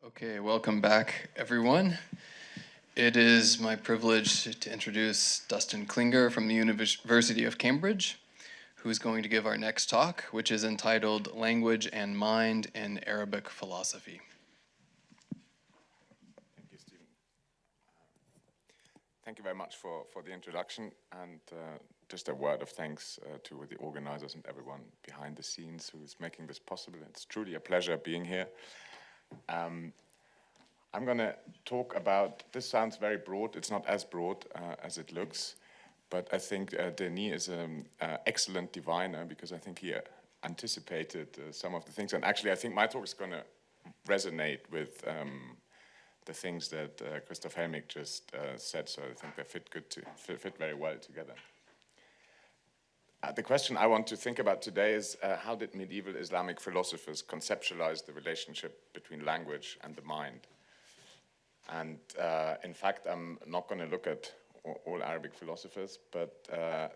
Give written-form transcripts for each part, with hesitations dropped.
Okay, welcome back, everyone. It is my privilege to introduce Dustin Klinger from the University of Cambridge, who's going to give our next talk, which is entitled Language and Mind in Arabic Philosophy. Thank you, Stephen. Thank you very much for the introduction, and just a word of thanks to the organizers and everyone behind the scenes who is making this possible. It's truly a pleasure being here. I'm going to talk about, this sounds very broad, it's not as broad as it looks, but I think Denis is an excellent diviner because I think he anticipated some of the things, and actually I think my talk is going to resonate with the things that Christoph Helmig just said, so I think they fit very well together. The question I want to think about today is how did medieval Islamic philosophers conceptualize the relationship between language and the mind? And in fact, I'm not going to look at all Arabic philosophers, but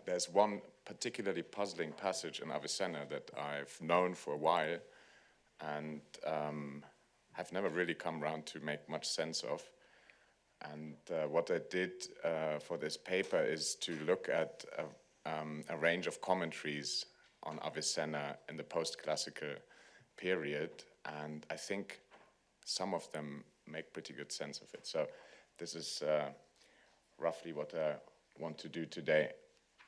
there's one particularly puzzling passage in Avicenna that I've known for a while and have never really come around to make much sense of. And what I did for this paper is to look at a range of commentaries on Avicenna in the post-classical period, and I think some of them make pretty good sense of it. So this is roughly what I want to do today.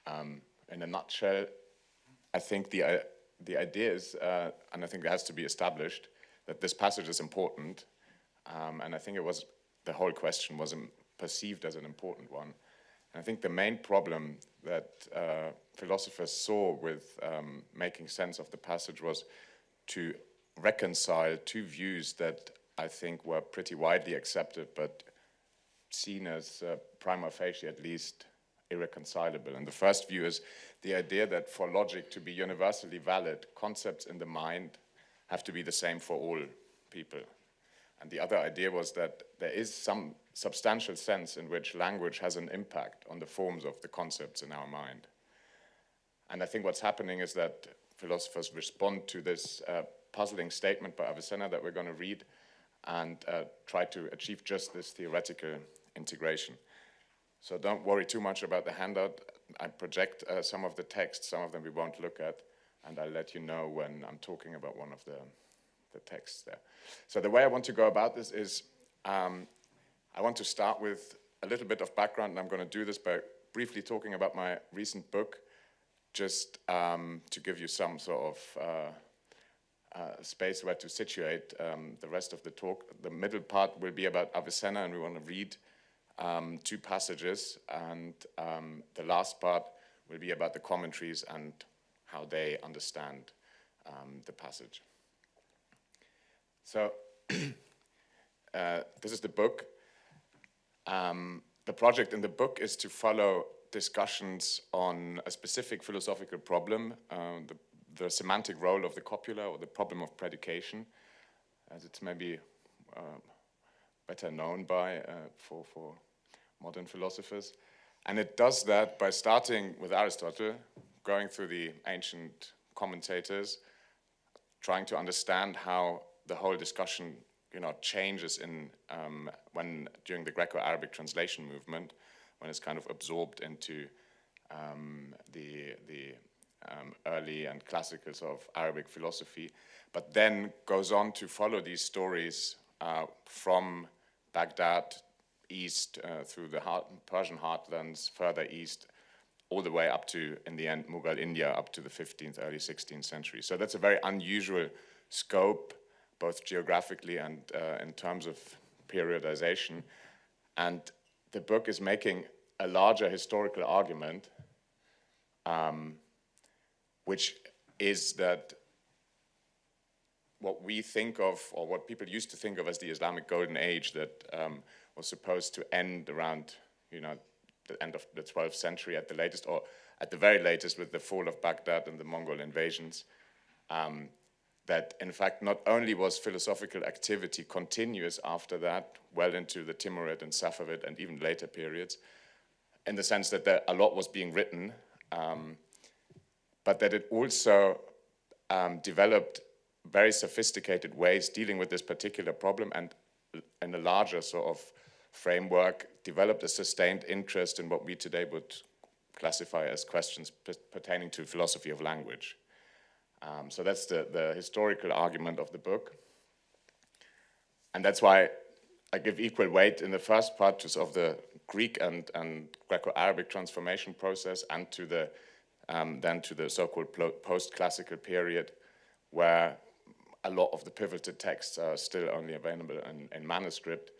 In a nutshell, I think the idea is, and I think it has to be established, that this passage is important, and I think the whole question was perceived as an important one. And I think the main problem that philosophers saw with making sense of the passage was to reconcile two views that I think were pretty widely accepted, but seen as prima facie at least irreconcilable. And the first view is the idea that for logic to be universally valid, concepts in the mind have to be the same for all people. And the other idea was that there is some substantial sense in which language has an impact on the forms of the concepts in our mind. And I think what's happening is that philosophers respond to this puzzling statement by Avicenna that we're going to read and try to achieve just this theoretical integration. So don't worry too much about the handout. I project some of the texts, some of them we won't look at, and I'll let you know when I'm talking about one of the texts there. So the way I want to go about this is I want to start with a little bit of background, and I'm going to do this by briefly talking about my recent book, just to give you some sort of space where to situate the rest of the talk. The middle part will be about Avicenna, and we want to read two passages, and the last part will be about the commentaries and how they understand the passage. So this is the book. The project in the book is to follow discussions on a specific philosophical problem, the semantic role of the copula, or the problem of predication, as it's maybe better known by for modern philosophers. And it does that by starting with Aristotle, going through the ancient commentators, trying to understand how the whole discussion, changes when during the Greco-Arabic translation movement, when it's kind of absorbed into the early and classical sort of Arabic philosophy, but then goes on to follow these stories from Baghdad east through the Persian heartlands, further east, all the way up to, in the end, Mughal India, up to the 15th, early 16th century. So that's a very unusual scope, both geographically and in terms of periodization. And the book is making a larger historical argument, which is that what we think of, or what people used to think of as the Islamic Golden Age that was supposed to end around, the end of the 12th century at the latest, or at the very latest with the fall of Baghdad and the Mongol invasions, that in fact not only was philosophical activity continuous after that, well into the Timurid and Safavid and even later periods, in the sense that a lot was being written, but that it also developed very sophisticated ways dealing with this particular problem, and in a larger sort of framework, developed a sustained interest in what we today would classify as questions pertaining to philosophy of language. So that's the historical argument of the book. And that's why I give equal weight in the first part to sort of the Greek and Greco-Arabic transformation process, and to the then to the so-called post-classical period, where a lot of the pivoted texts are still only available in manuscript,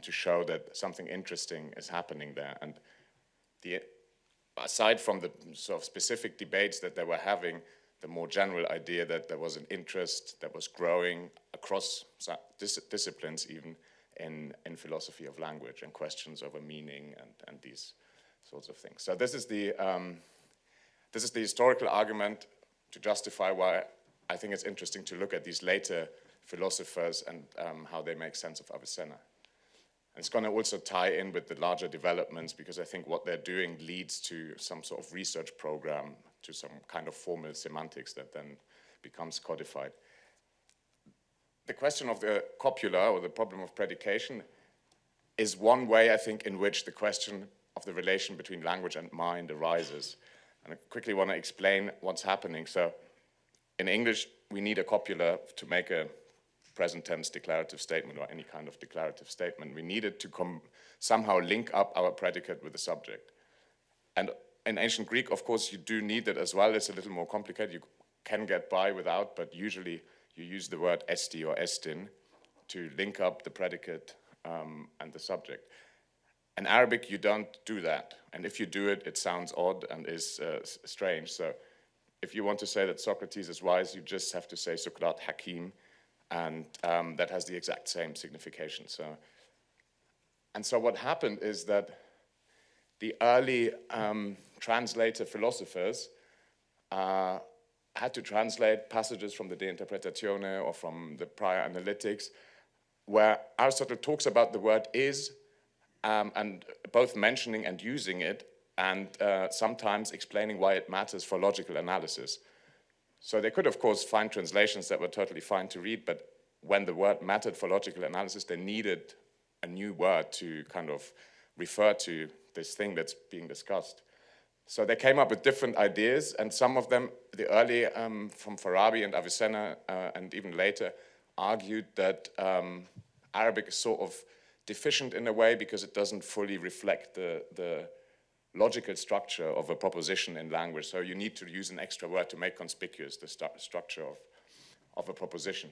to show that something interesting is happening there. And aside from the sort of specific debates that they were having, the more general idea that there was an interest that was growing across disciplines, even in philosophy of language and questions over meaning and these sorts of things. So this is the historical argument to justify why I think it's interesting to look at these later philosophers and how they make sense of Avicenna. And it's going to also tie in with the larger developments, because I think what they're doing leads to some sort of research program, to some kind of formal semantics that then becomes codified. The question of the copula, or the problem of predication, is one way, I think, in which the question of the relation between language and mind arises. And I quickly want to explain what's happening. So in English, we need a copula to make a present tense declarative statement, or any kind of declarative statement. We need it to somehow link up our predicate with the subject. And in ancient Greek, of course, you do need it as well. It's a little more complicated. You can get by without, but usually you use the word esti or estin to link up the predicate and the subject. In Arabic, you don't do that. And if you do it, it sounds odd and is strange. So if you want to say that Socrates is wise, you just have to say Sukrat Hakim, and that has the exact same signification. So what happened is that the early translator philosophers had to translate passages from the De Interpretatione or from the prior analytics, where Aristotle talks about the word is, and both mentioning and using it, and sometimes explaining why it matters for logical analysis. So they could, of course, find translations that were totally fine to read, but when the word mattered for logical analysis, they needed a new word to kind of refer to this thing that's being discussed. So they came up with different ideas, and some of them, the early from Farabi and Avicenna, and even later, argued that Arabic is sort of deficient in a way because it doesn't fully reflect the logical structure of a proposition in language. So you need to use an extra word to make conspicuous the structure of a proposition.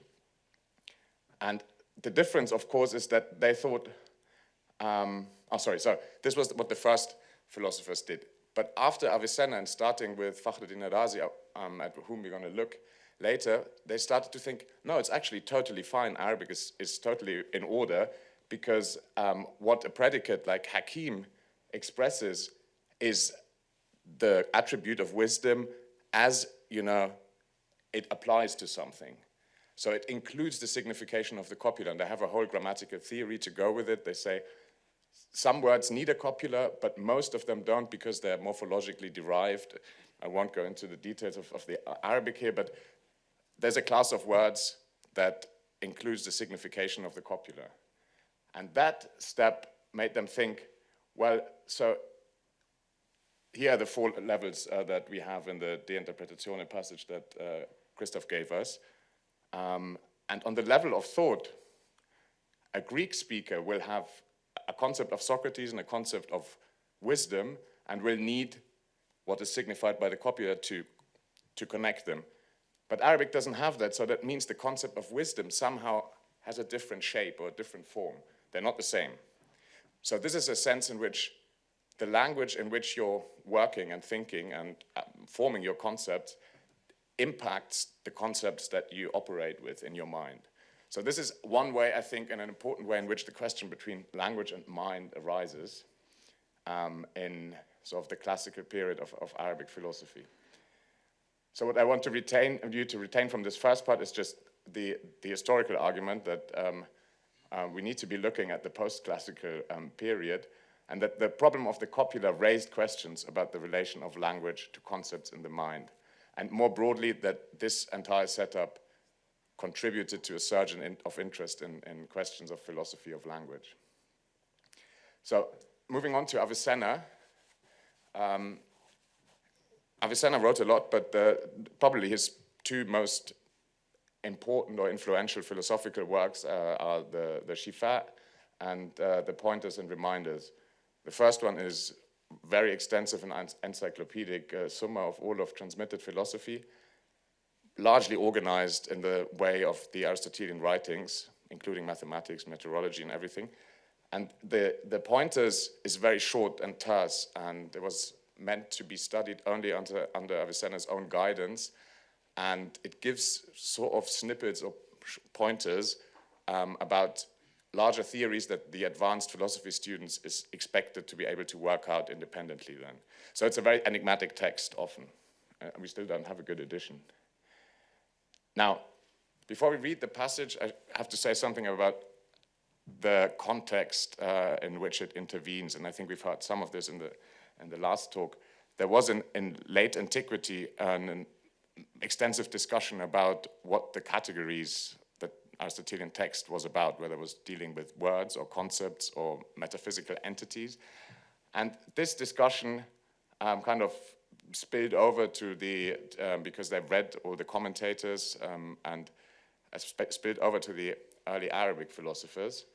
And the difference, of course, is that they thought, so this was what the first philosophers did. But after Avicenna, and starting with Fakhruddin Razi, at whom we're going to look later, they started to think, no, it's actually totally fine. Arabic is totally in order, because what a predicate like Hakim expresses is the attribute of wisdom as, it applies to something. So it includes the signification of the copula, and they have a whole grammatical theory to go with it. They say some words need a copula, but most of them don't, because they're morphologically derived. I won't go into the details of the Arabic here, but there's a class of words that includes the signification of the copula. And that step made them think, well, so here are the 4 levels that we have in the De Interpretatione passage that Christoph gave us. And on the level of thought, a Greek speaker will have a concept of Socrates and a concept of wisdom, and will need what is signified by the copula to connect them. But Arabic doesn't have that, so that means the concept of wisdom somehow has a different shape or a different form. They're not the same. So this is a sense in which the language in which you're working and thinking and forming your concepts impacts the concepts that you operate with in your mind. So this is one way, I think, and an important way in which the question between language and mind arises in sort of the classical period of Arabic philosophy. So what I want to retain from this first part is just the historical argument that we need to be looking at the post-classical period, and that the problem of the copula raised questions about the relation of language to concepts in the mind. And more broadly, that this entire setup contributed to a surge of interest in questions of philosophy of language. So moving on to Avicenna. Avicenna wrote a lot, but probably his two most important or influential philosophical works are the Shifa and the Pointers and Reminders. The first one is very extensive and encyclopedic summa of all of transmitted philosophy, largely organized in the way of the Aristotelian writings, including mathematics, meteorology, and everything. And the Pointers is very short and terse, and it was meant to be studied only under Avicenna's own guidance, and it gives sort of snippets or pointers about larger theories that the advanced philosophy students is expected to be able to work out independently then. So it's a very enigmatic text often. We still don't have a good edition. Now, before we read the passage, I have to say something about the context in which it intervenes, and I think we've heard some of this in the last talk. There was in late antiquity an extensive discussion about what the categories that Aristotelian text was about, whether it was dealing with words or concepts or metaphysical entities. And this discussion kind of spilled over to because they read all the commentators and spilled over to the early Arabic philosophers.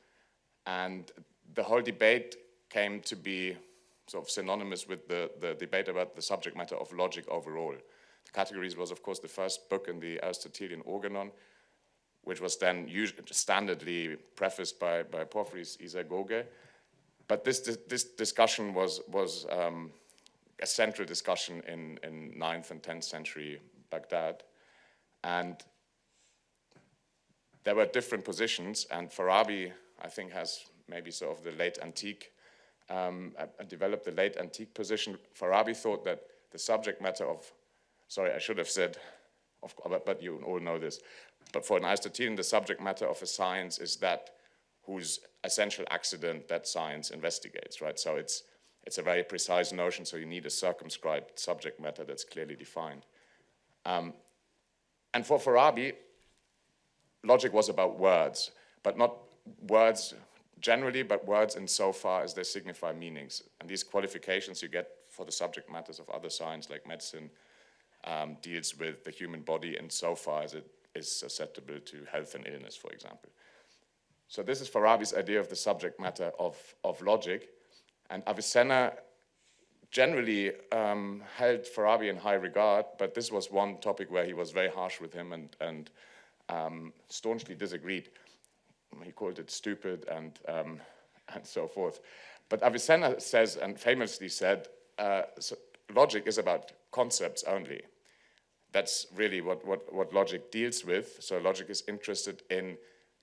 And the whole debate came to be sort of synonymous with the debate about the subject matter of logic overall. The Categories was, of course, the first book in the Aristotelian Organon, which was then standardly prefaced by Porphyry's Isagoge. But this discussion was a central discussion in 9th and 10th century Baghdad. And there were different positions, and Farabi, I think, has maybe sort of the late antique, developed the late antique position. Farabi thought that the subject matter of, sorry, I should have said, but you all know this, but for an Aristotelian, the subject matter of a science is that whose essential accident that science investigates, right? So it's a very precise notion, so you need a circumscribed subject matter that's clearly defined. And for Farabi, logic was about words, but not words generally, but words insofar as they signify meanings. And these qualifications you get for the subject matters of other science, like medicine, deals with the human body insofar as it is susceptible to health and illness, for example. So this is Farabi's idea of the subject matter of logic. And Avicenna generally held Farabi in high regard, but this was one topic where he was very harsh with him and staunchly disagreed. He called it stupid and so forth. But Avicenna says, and famously said, so logic is about concepts only. That's really what logic deals with. So logic is interested in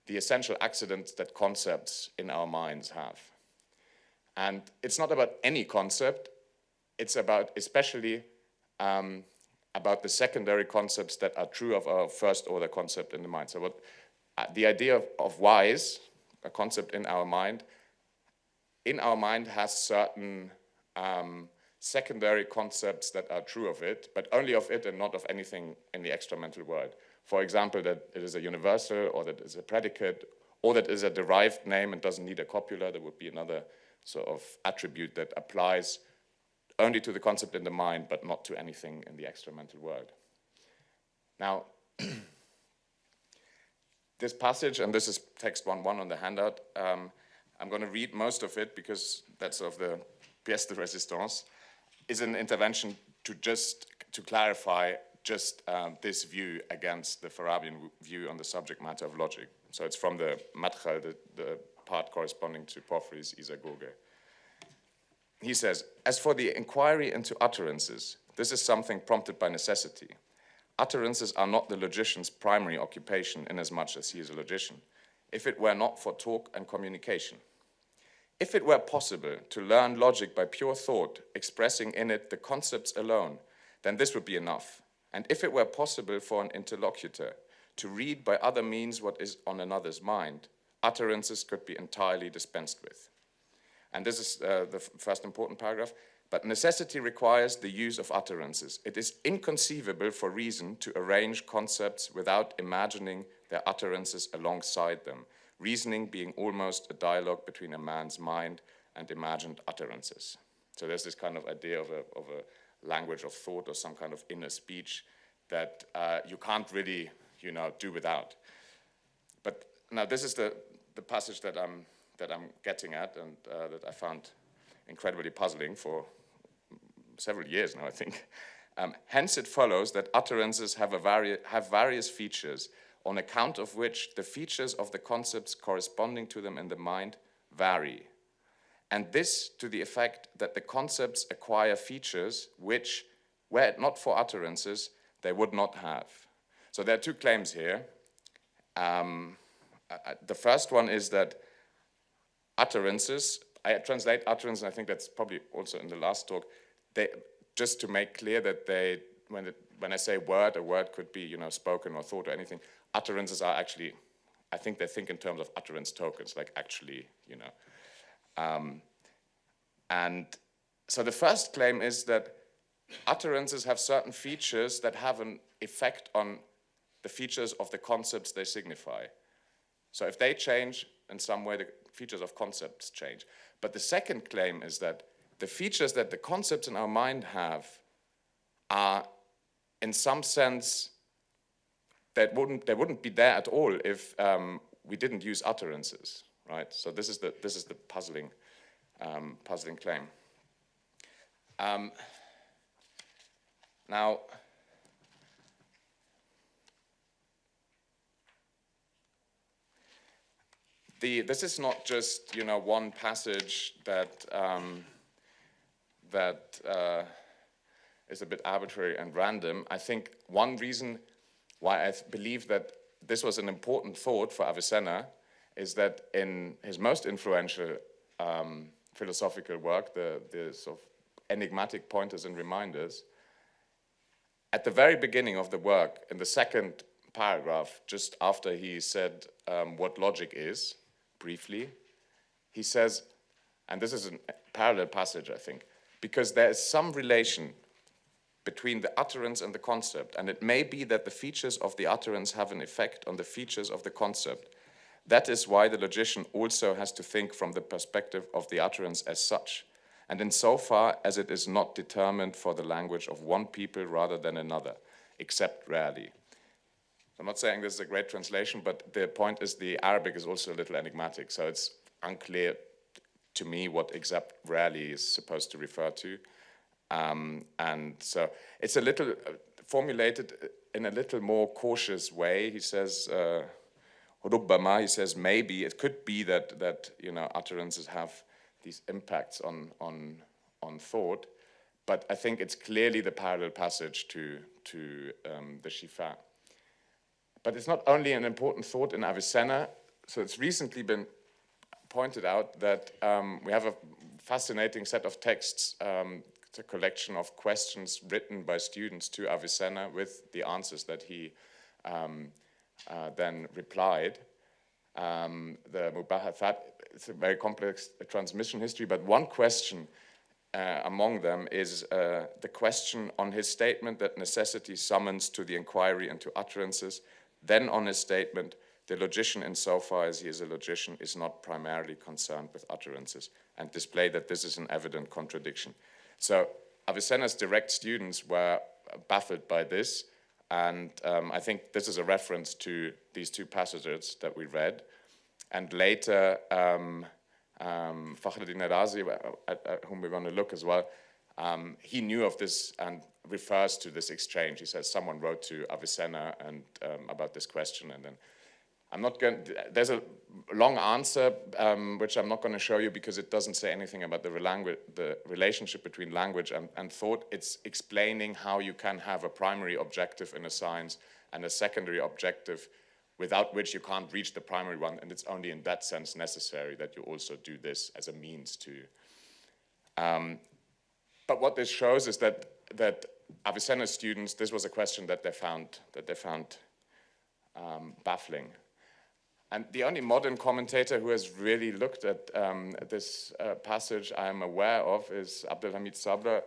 the essential accidents that concepts in our minds have. And it's not about any concept, it's about especially about the secondary concepts that are true of our first order concept in the mind. So the idea of wise, a concept in our mind has certain secondary concepts that are true of it, but only of it and not of anything in the extramental world. For example, that it is a universal, or that it is a predicate, or that it is a derived name and doesn't need a copula. That would be another sort of attribute that applies only to the concept in the mind, but not to anything in the extramental world. Now, this passage, and this is text 1.1 on the handout, I'm going to read most of it because that's of the pièce de résistance, is an intervention to clarify this view against the Farabian view on the subject matter of logic. So it's from the Madkhal, the part corresponding to Porphyry's Isagoge. He says, as for the inquiry into utterances, this is something prompted by necessity. Utterances are not the logician's primary occupation inasmuch as he is a logician, if it were not for talk and communication. If it were possible to learn logic by pure thought, expressing in it the concepts alone, then this would be enough. And if it were possible for an interlocutor to read by other means what is on another's mind, utterances could be entirely dispensed with. And this is the first important paragraph. But necessity requires the use of utterances. It is inconceivable for reason to arrange concepts without imagining their utterances alongside them, reasoning being almost a dialogue between a man's mind and imagined utterances. So there's this kind of idea of a language of thought or some kind of inner speech that you can't really, do without. But now this is the passage that I'm getting at, and that I found incredibly puzzling for several years now, I think. Hence it follows that utterances have various features, on account of which the features of the concepts corresponding to them in the mind vary. And this to the effect that the concepts acquire features which, were it not for utterances, they would not have. So there are two claims here. The first one is that utterances, I translate utterance, and I think that's probably also in the last talk, just to make clear that when I say word, a word could be, spoken or thought or anything. Utterances are actually, I think they think in terms of utterance tokens, like actually, and so the first claim is that utterances have certain features that have an effect on the features of the concepts they signify. So if they change in some way, the features of concepts change. But the second claim is that the features that the concepts in our mind have are, in some sense, they wouldn't be there at all if we didn't use utterances, right? So this is the puzzling claim. Now, this is not just one passage that is a bit arbitrary and random. I think one reason why I believe that this was an important thought for Avicenna is that in his most influential philosophical work, the sort of enigmatic pointers and reminders, at the very beginning of the work, in the second paragraph, just after he said what logic is, briefly, he says, and this is a parallel passage, I think, because there is some relation between the utterance and the concept, and it may be that the features of the utterance have an effect on the features of the concept. That is why the logician also has to think from the perspective of the utterance as such, and insofar as it is not determined for the language of one people rather than another, except rarely. I'm not saying this is a great translation, but the point is the Arabic is also a little enigmatic, so it's unclear to me what except rarely is supposed to refer to. And so it's a little formulated in a little more cautious way. He says, ربما, he says maybe, it could be that utterances have these impacts on thought, but I think it's clearly the parallel passage to the Shifa. But it's not only an important thought in Avicenna, so it's recently been pointed out that we have a fascinating set of texts. It's a collection of questions written by students to Avicenna with the answers that he then replied. The Mubahathat, it's a very complex transmission history, but one question among them is the question on his statement that necessity summons to the inquiry into utterances, then on his statement, the logician, insofar as he is a logician, is not primarily concerned with utterances, and display that this is an evident contradiction. So Avicenna's direct students were baffled by this, and I think this is a reference to these two passages that we read. And later, Fakhruddin Razi, at whom we're going to look as well, he knew of this and refers to this exchange. He says someone wrote to Avicenna and about this question, and then there's a long answer, which I'm not going to show you because it doesn't say anything about the relationship between language and thought. It's explaining how you can have a primary objective in a science and a secondary objective without which you can't reach the primary one, and it's only in that sense necessary that you also do this as a means to. But what this shows is that Avicenna's students, this was a question that they found baffling. And the only modern commentator who has really looked at this passage I'm aware of is Abdelhamid Sabra,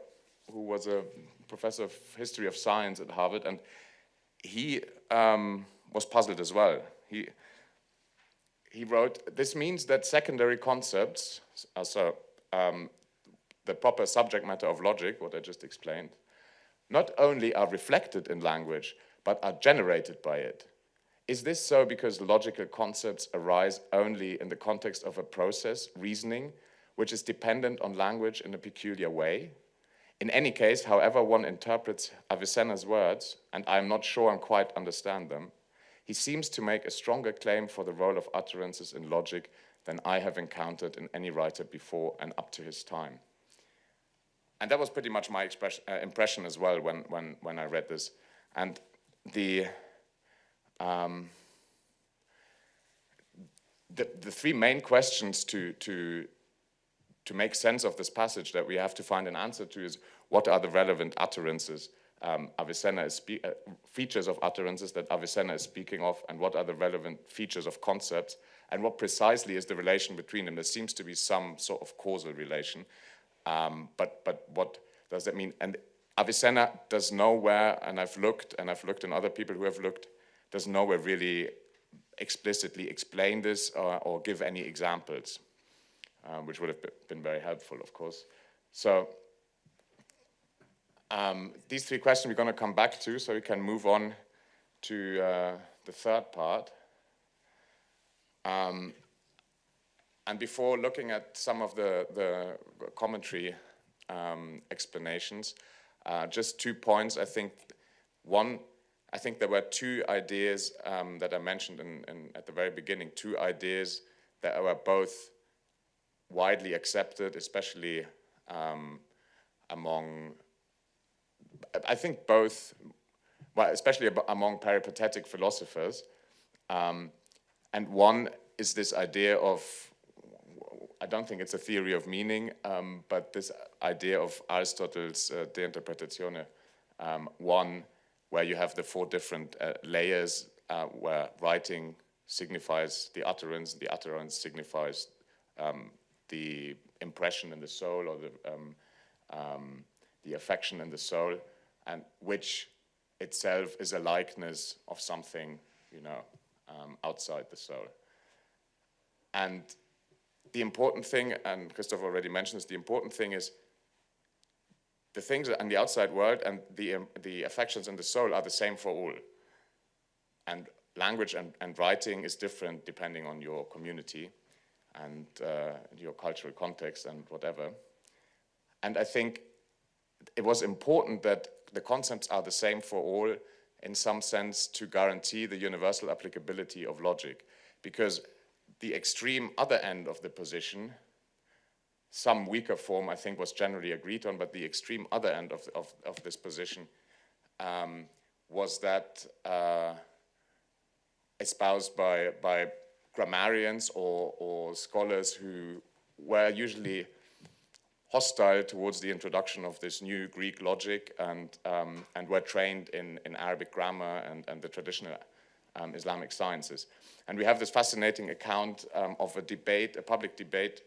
who was a professor of history of science at Harvard, and he was puzzled as well. He wrote, "This means that secondary concepts, the proper subject matter of logic, what I just explained, not only are reflected in language, but are generated by it. Is this so because logical concepts arise only in the context of a process, reasoning, which is dependent on language in a peculiar way? In any case, however one interprets Avicenna's words, and I am not sure I quite understand them, he seems to make a stronger claim for the role of utterances in logic than I have encountered in any writer before and up to his time." And that was pretty much my impression as well when I read this. And the three main questions to make sense of this passage that we have to find an answer to is, what are the relevant utterances Avicenna is features of utterances that Avicenna is speaking of, and what are the relevant features of concepts, and what precisely is the relation between them? There seems to be some sort of causal relation, but what does that mean? And Avicenna does nowhere, and I've looked and other people who have looked, does nowhere really explicitly explain this or give any examples, which would have been very helpful, of course. So these three questions we're going to come back to, so we can move on to the third part. And before looking at some of the commentary explanations, just 2 points. I think there were two ideas that I mentioned at the very beginning, two ideas that were both widely accepted, especially among, I think both, well, especially among peripatetic philosophers. And one is this idea of, I don't think it's a theory of meaning, but this idea of Aristotle's De Interpretatione, one where you have the four different layers, where writing signifies the utterance signifies the impression in the soul, or the affection in the soul, and which itself is a likeness of something, outside the soul. And the important thing, and Christoph already mentioned this, the important thing is the things in the outside world and the affections in the soul are the same for all. And language and writing is different depending on your community and your cultural context and whatever. And I think it was important that the concepts are the same for all, in some sense, to guarantee the universal applicability of logic. Because the extreme other end of the position, some weaker form I think was generally agreed on, but the extreme other end of this position was that espoused by grammarians or scholars who were usually hostile towards the introduction of this new Greek logic and were trained in Arabic grammar and the traditional Islamic sciences. And we have this fascinating account of a public debate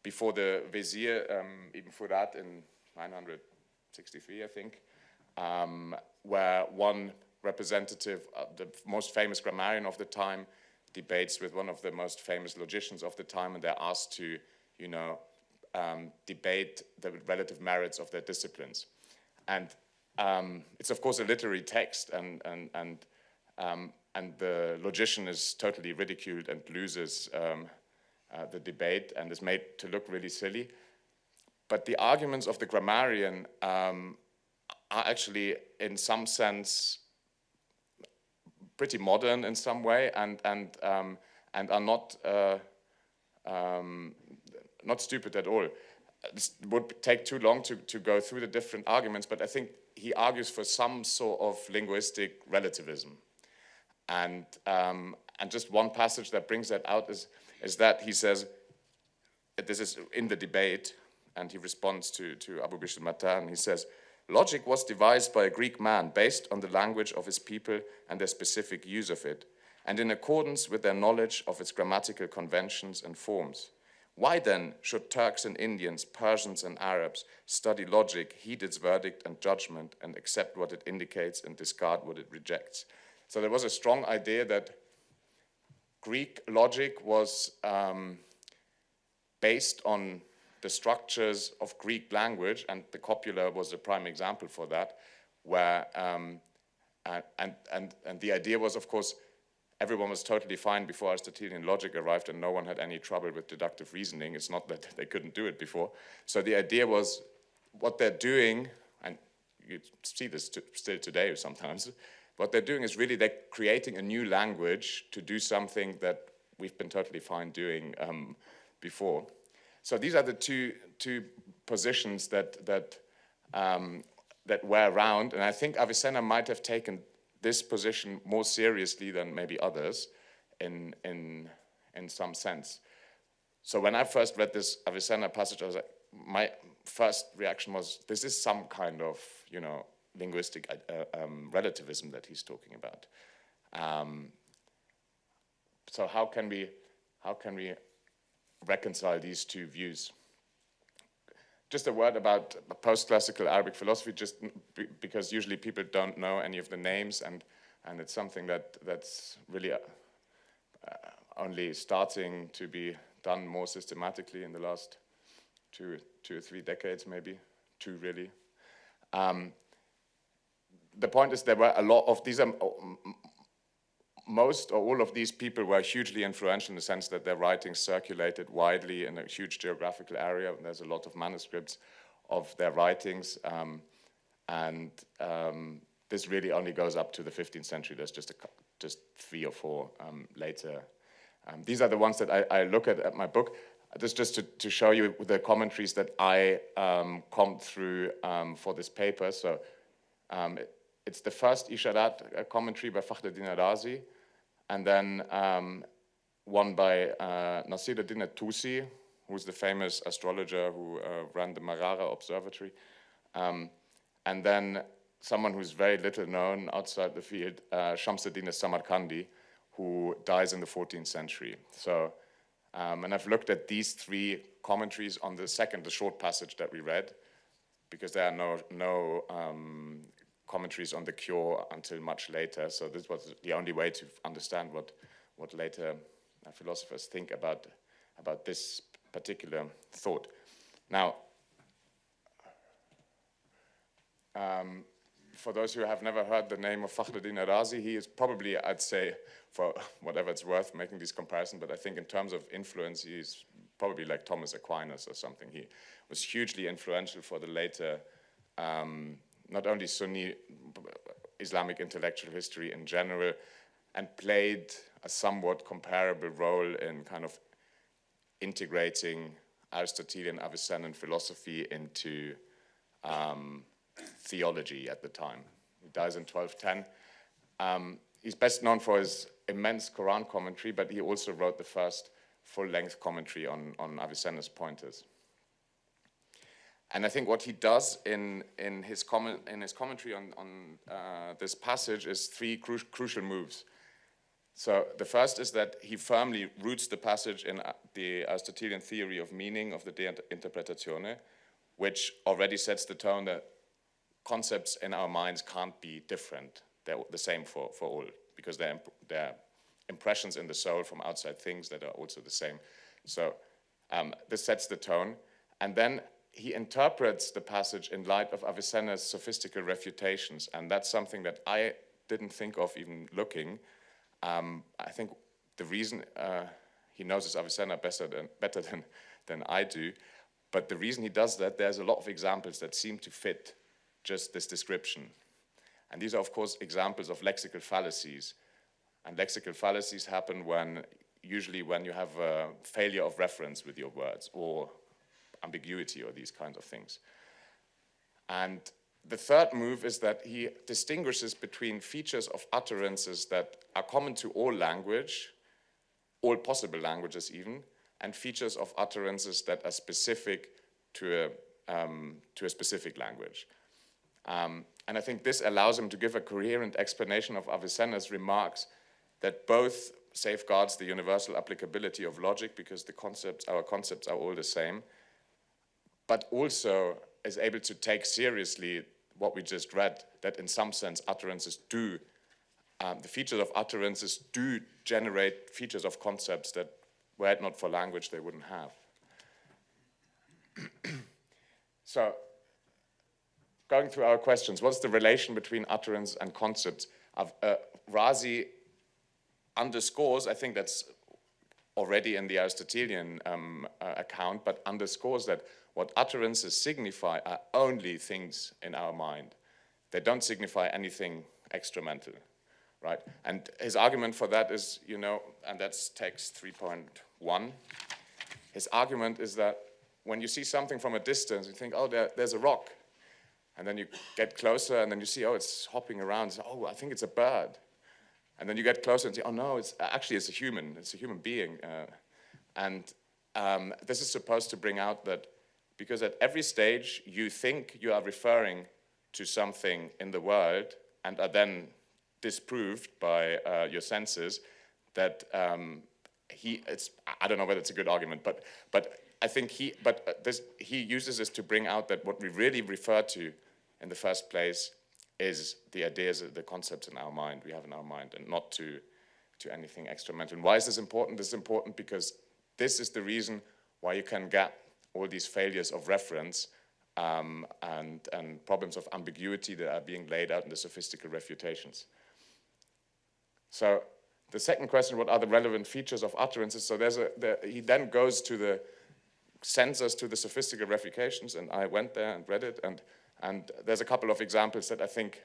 before the Vizier Ibn Furat in 963, I think, where one representative, the most famous grammarian of the time, debates with one of the most famous logicians of the time, and they're asked to, debate the relative merits of their disciplines. And it's of course a literary text, and the logician is totally ridiculed and loses the debate and is made to look really silly. But the arguments of the grammarian are actually, in some sense, pretty modern in some way, and are not stupid at all. It would take too long to go through the different arguments, but I think he argues for some sort of linguistic relativism. And just one passage that brings that out is that he says, this is in the debate, and he responds to Abu Bishr al-Mattar, and he says, "Logic was devised by a Greek man based on the language of his people and their specific use of it. and in accordance with their knowledge of its grammatical conventions and forms. Why then should Turks and Indians, Persians and Arabs study logic, heed its verdict and judgment, and accept what it indicates and discard what it rejects? So there was a strong idea that Greek logic was based on the structures of Greek language, and the copula was a prime example for that, where, and the idea was, of course, everyone was totally fine before Aristotelian logic arrived, and no one had any trouble with deductive reasoning. It's not that they couldn't do it before. So the idea was what they're doing, and you see this still today sometimes, what they're doing is really they're creating a new language to do something that we've been totally fine doing before. So these are the two positions that were around, and I think Avicenna might have taken this position more seriously than maybe others in some sense. So when I first read this Avicenna passage, I was like, my first reaction was, this is some kind of, linguistic relativism that he's talking about. So how can we reconcile these two views? Just a word about post-classical Arabic philosophy, just because usually people don't know any of the names, and it's something that's really only starting to be done more systematically in the last two or three decades, maybe, two really. The point is there were a lot of these, most or all of these people were hugely influential in the sense that their writings circulated widely in a huge geographical area, and there's a lot of manuscripts of their writings, and this really only goes up to the 15th century. There's just 3 or 4 later. These are the ones that I look at my book. This just to show you the commentaries that I combed through for this paper. So it's the first Isharat commentary by Fakhreddin Razi, and then one by Nasiruddin Tusi, who's the famous astrologer who ran the Marara Observatory, and then someone who's very little known outside the field, Shamsuddin Samarkandi, who dies in the 14th century. So, and I've looked at these 3 commentaries on the short passage that we read, because there are no commentaries on the cure until much later. So this was the only way to understand what later philosophers think about this particular thought. Now, for those who have never heard the name of Fakhreddin Razi, he is probably, I'd say, for whatever it's worth, making these comparisons, but I think in terms of influence, he's probably like Thomas Aquinas or something. He was hugely influential for the later not only Sunni Islamic intellectual history in general, and played a somewhat comparable role in kind of integrating Aristotelian Avicennan philosophy into theology at the time. He dies in 1210. He's best known for his immense Quran commentary, but he also wrote the first full-length commentary on Avicenna's pointers. And I think what he does in his commentary on this passage is 3 crucial moves. So the first is that he firmly roots the passage in the Aristotelian theory of meaning of the De Interpretatione, which already sets the tone that concepts in our minds can't be different. They're the same for all, because they're impressions in the soul from outside things that are also the same. So this sets the tone. And then he interprets the passage in light of Avicenna's sophistical refutations, and that's something that I didn't think of even looking. I think the reason he knows his Avicenna better than I do, but the reason he does that, there's a lot of examples that seem to fit just this description. And these are, of course, examples of lexical fallacies. And lexical fallacies happen usually when you have a failure of reference with your words, or ambiguity, or these kinds of things. And the third move is that he distinguishes between features of utterances that are common to all language, all possible languages even, and features of utterances that are specific to a specific language. And I think this allows him to give a coherent explanation of Avicenna's remarks that both safeguards the universal applicability of logic because our concepts are all the same, but also is able to take seriously what we just read, that in some sense utterances do, the features of utterances do generate features of concepts that were it not for language they wouldn't have. So, going through our questions, what's the relation between utterance and concepts? Razi underscores, I think that's already in the Aristotelian account, but underscores that what utterances signify are only things in our mind. They don't signify anything extramental, right? And his argument for that is, you know, and that's text 3.1. His argument is that when you see something from a distance, you think, oh, there's a rock. And then you get closer and then you see, oh, it's hopping around. So, oh, I think it's a bird. And then you get closer and say, oh, no, it's a human. It's a human being. This is supposed to bring out that because at every stage you think you are referring to something in the world and are then disproved by your senses that I don't know whether it's a good argument, but I think he uses this to bring out that what we really refer to in the first place is the ideas, the concepts in our mind, we have in our mind, and not to anything extramental. And why is this important? This is important because this is the reason why you can get all these failures of reference and problems of ambiguity that are being laid out in the sophistical refutations. So the second question, what are the relevant features of utterances? So he then goes to sends us to the sophistical refutations, and I went there and read it, and there's a couple of examples that I think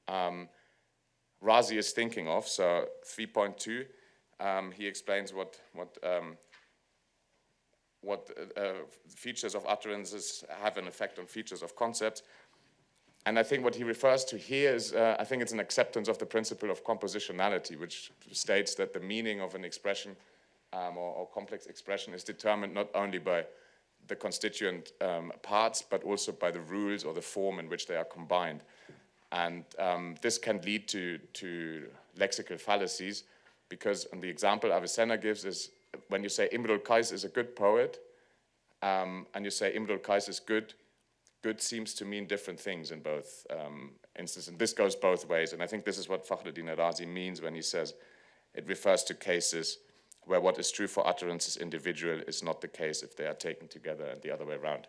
Razi is thinking of. So 3.2, he explains what features of utterances have an effect on features of concepts. And I think what he refers to here is, I think it's an acceptance of the principle of compositionality, which states that the meaning of an expression or complex expression is determined not only by the constituent parts, but also by the rules or the form in which they are combined. And this can lead to lexical fallacies, because the example Avicenna gives is when you say Imrul Kais is a good poet, and you say Imrul Kais is good, good seems to mean different things in both instances. And this goes both ways. And I think this is what Fakhruddin Razi means when he says it refers to cases where what is true for utterances individual is not the case if they are taken together and the other way around.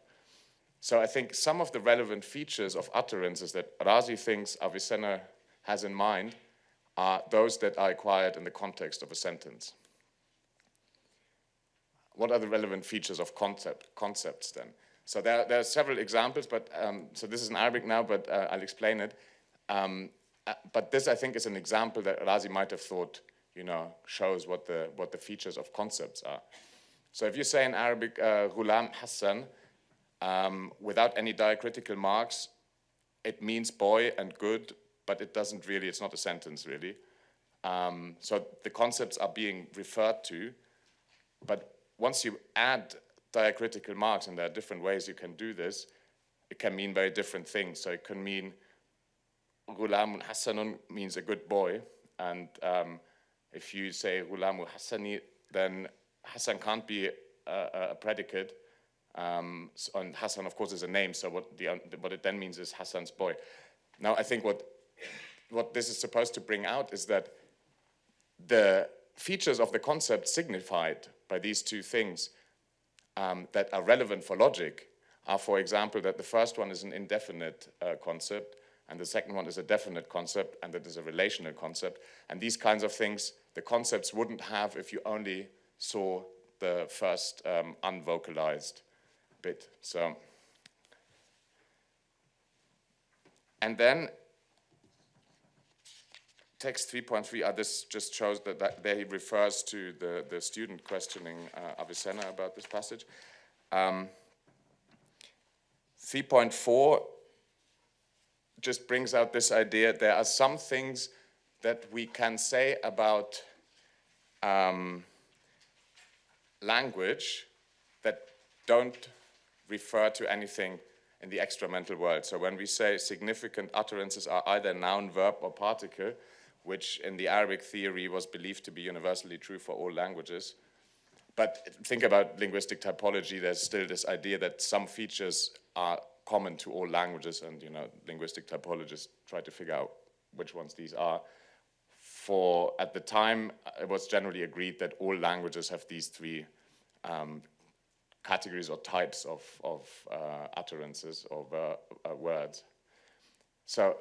So I think some of the relevant features of utterances that Razi thinks Avicenna has in mind are those that are acquired in the context of a sentence. What are the relevant features of concepts then? So there are several examples, but so this is in Arabic now, but I'll explain it. But this, I think, is an example that Razi might have thought, you know, shows what the features of concepts are. So if you say in Arabic, Ghulam Hassan, without any diacritical marks, it means boy and good, but it doesn't really, it's not a sentence really. So the concepts are being referred to, but once you add diacritical marks, and there are different ways you can do this, it can mean very different things. So it can mean Ghulamun Hassanun means a good boy, and if you say Ghulamu Hassani, then Hassan can't be a predicate, and Hassan, of course, is a name, so what it then means is Hassan's boy. Now, I think what this is supposed to bring out is that the features of the concept signified by these two things that are relevant for logic are, for example, that the first one is an indefinite concept, and the second one is a definite concept, and that is a relational concept. And these kinds of things, the concepts wouldn't have if you only saw the first unvocalized bit. So, and then text 3.3, this just shows that there he refers to the student questioning Avicenna about this passage. 3.4 just brings out this idea. There are some things that we can say about language that don't refer to anything in the extramental world. So when we say significant utterances are either noun, verb, or particle, which in the Arabic theory was believed to be universally true for all languages. But think about linguistic typology, there's still this idea that some features are common to all languages, and linguistic typologists try to figure out which ones these are. At the time, it was generally agreed that all languages have these three categories or types of utterances of words. So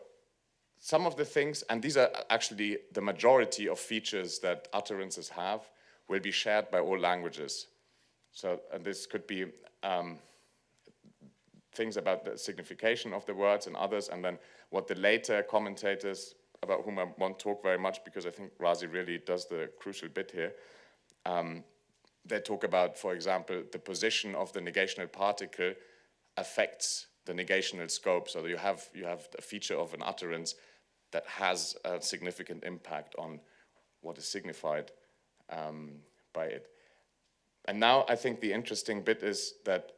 some of the things, and these are actually the majority of features that utterances have, will be shared by all languages. So this could be things about the signification of the words and others, and then what the later commentators, about whom I won't talk very much because I think Razi really does the crucial bit here, they talk about, for example, the position of the negational particle affects the negational scope. So you have a feature of an utterance that has a significant impact on what is signified by it. And now I think the interesting bit is that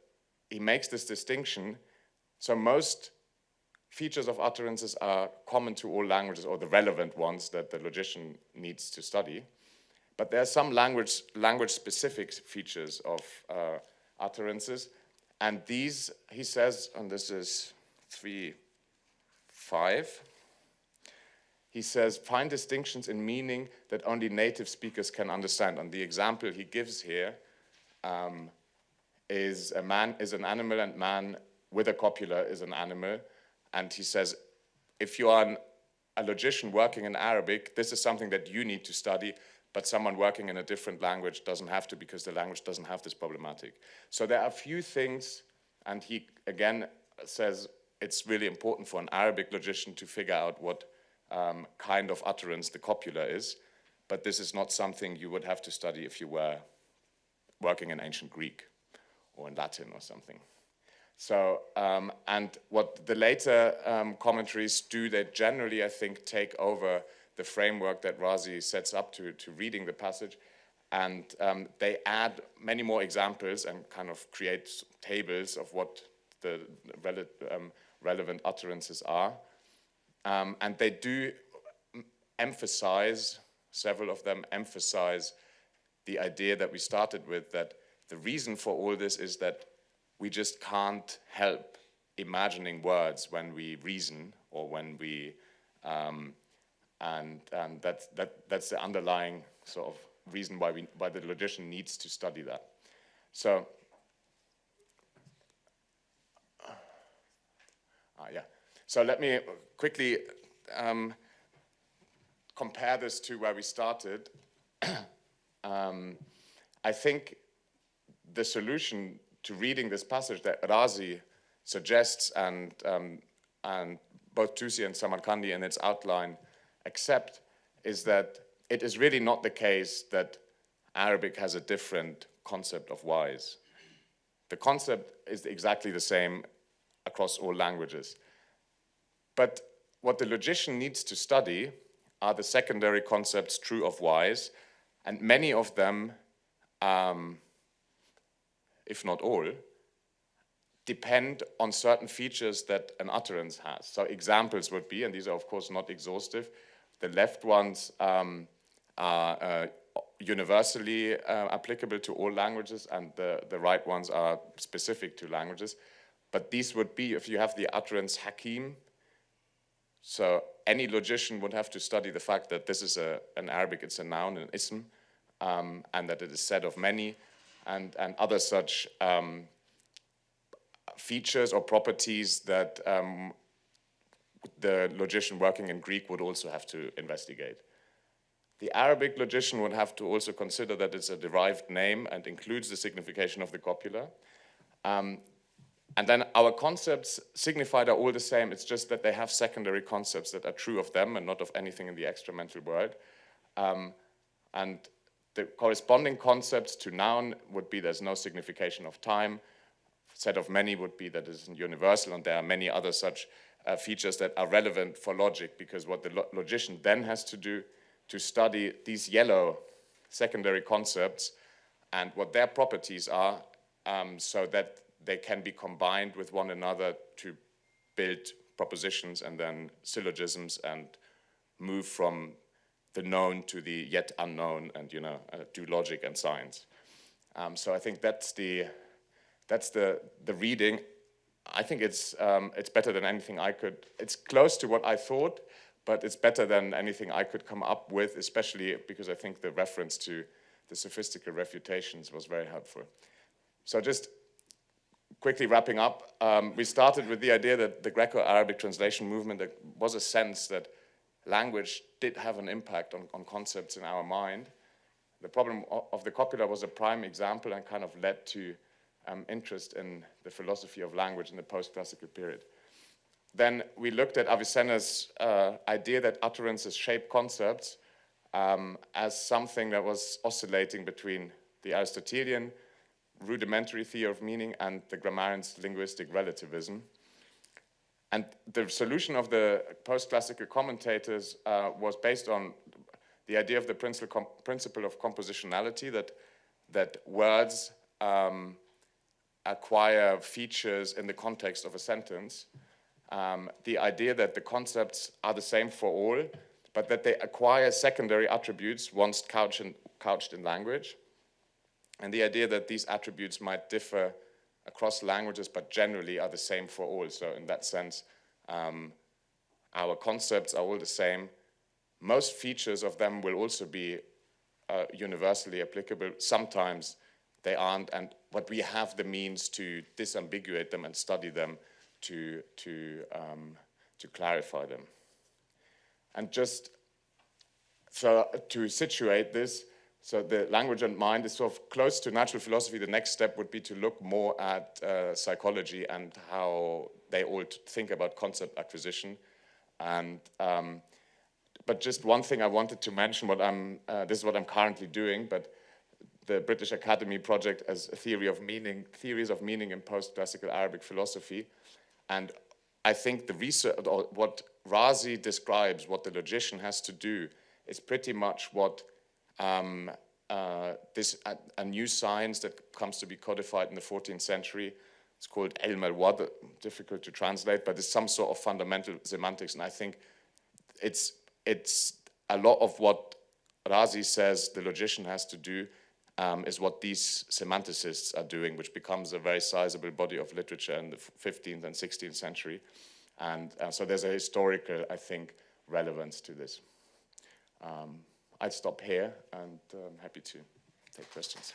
he makes this distinction. So most features of utterances are common to all languages, or the relevant ones that the logician needs to study. But there are some language-specific features of utterances, and these, he says, and this is 3.5, he says, find distinctions in meaning that only native speakers can understand. And the example he gives here is an animal, and man with a copula is an animal. And he says, if you are a logician working in Arabic, this is something that you need to study, but someone working in a different language doesn't have to, because the language doesn't have this problematic. So there are a few things, and he again says it's really important for an Arabic logician to figure out what kind of utterance the copula is, but this is not something you would have to study if you were working in ancient Greek or in Latin or something. So, and what the later commentaries do, they generally, I think, take over the framework that Razi sets up to reading the passage, and they add many more examples and kind of create tables of what the relevant utterances are. And they do emphasize, several of them emphasize the idea that we started with, that the reason for all this is that we just can't help imagining words when we reason, or when we, and that's the underlying sort of reason why the logician needs to study that. So, yeah. So let me quickly compare this to where we started. I think the solution to reading this passage that Razi suggests, and both Tusi and Samarkandi in its outline accept, is that it is really not the case that Arabic has a different concept of wise. The concept is exactly the same across all languages. But what the logician needs to study are the secondary concepts true of wise, and many of them, if not all, depend on certain features that an utterance has. So examples would be, and these are of course not exhaustive, the left ones are universally applicable to all languages, and the right ones are specific to languages. But these would be, if you have the utterance hakim, so any logician would have to study the fact that this is in Arabic, it's a noun, an ism, and that it is said of many, and other such features or properties that the logician working in Greek would also have to investigate. The Arabic logician would have to also consider that it's a derived name and includes the signification of the copula. And then our concepts signified are all the same. It's just that they have secondary concepts that are true of them and not of anything in the extramental world. And the corresponding concepts to noun would be there's no signification of time. Set of many would be that it isn't universal, and there are many other such features that are relevant for logic, because what the logician then has to do to study these yellow secondary concepts and what their properties are, so that they can be combined with one another to build propositions and then syllogisms, and move from the known to the yet unknown, and do logic and science. So I think that's the reading. I think it's better than anything I could. It's close to what I thought, but it's better than anything I could come up with, especially because I think the reference to the sophistical refutations was very helpful. So just quickly wrapping up, we started with the idea that the Greco-Arabic translation movement, there was a sense that language did have an impact on concepts in our mind. The problem of the copula was a prime example and kind of led to interest in the philosophy of language in the post-classical period. Then we looked at Avicenna's idea that utterances shape concepts as something that was oscillating between the Aristotelian rudimentary theory of meaning and the grammarian's linguistic relativism. And the solution of the post-classical commentators was based on the idea of the principle of compositionality, that words acquire features in the context of a sentence. The idea that the concepts are the same for all, but that they acquire secondary attributes once couched in language. And the idea that these attributes might differ across languages, but generally are the same for all. So in that sense, our concepts are all the same. Most features of them will also be universally applicable. Sometimes they aren't, but we have the means to disambiguate them and study them to clarify them. And just so to situate this, so the language and mind is sort of close to natural philosophy. The next step would be to look more at psychology and how they all think about concept acquisition. And but just one thing I wanted to mention, this is what I'm currently doing, but the British Academy project as a theories of meaning in post-classical Arabic philosophy. And I think the research, or what Razi describes, what the logician has to do, is pretty much what a new science that comes to be codified in the 14th century. It's called ilm al-wad, difficult to translate, but it's some sort of fundamental semantics. And I think it's a lot of what Razi says the logician has to do is what these semanticists are doing, which becomes a very sizable body of literature in the 15th and 16th century. And so there's a historical, I think, relevance to this. I'd stop here, and I'm happy to take questions.